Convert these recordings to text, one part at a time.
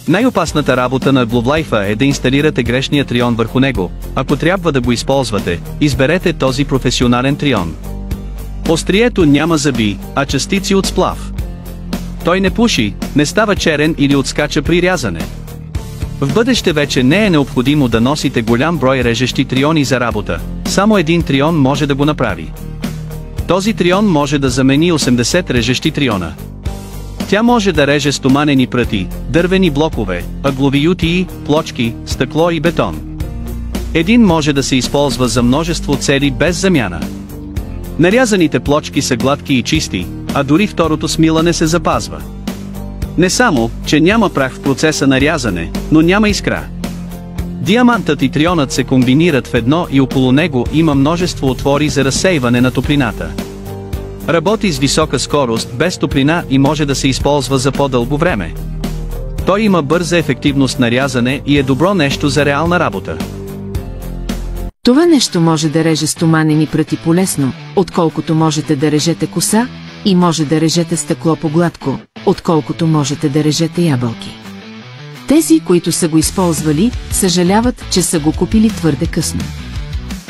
Най-опасната работа на Glowlife е да инсталирате грешния трион върху него. Ако трябва да го използвате, изберете този професионален трион. Острието няма зъби, а частици от сплав. Той не пуши, не става черен или отскача при рязане. В бъдеще вече не е необходимо да носите голям брой режещи триони за работа, само един трион може да го направи. Този трион може да замени 80 режещи триона. Тя може да реже стоманени пръти, дървени блокове, ъглови ютии, плочки, стъкло и бетон. Един може да се използва за множество цели без замяна. Нарязаните плочки са гладки и чисти, а дори второто смилане се запазва. Не само, че няма прах в процеса на рязане, но няма искра. Диамантът и трионът се комбинират в едно и около него има множество отвори за разсейване на топлината. Работи с висока скорост без топлина и може да се използва за по-дълго време. Той има бърза ефективност на рязане и е добро нещо за реална работа. Това нещо може да реже стоманени пръти полесно, отколкото можете да режете коса, и може да режете стъкло по-гладко, отколкото можете да режете ябълки. Тези, които са го използвали, съжаляват, че са го купили твърде късно.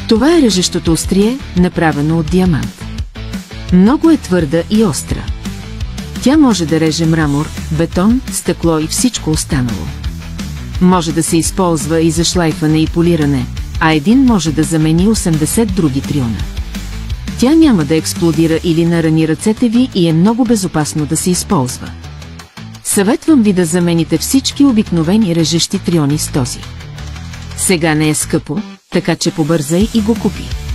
Това е режещото острие, направено от диамант. Много е твърда и остра. Тя може да реже мрамор, бетон, стъкло и всичко останало. Може да се използва и за шлайфане и полиране, а един може да замени 80 други триона. Тя няма да експлодира или нарани ръцете ви и е много безопасно да се използва. Съветвам ви да замените всички обикновени режещи триони с този. Сега не е скъпо, така че побързай и го купи.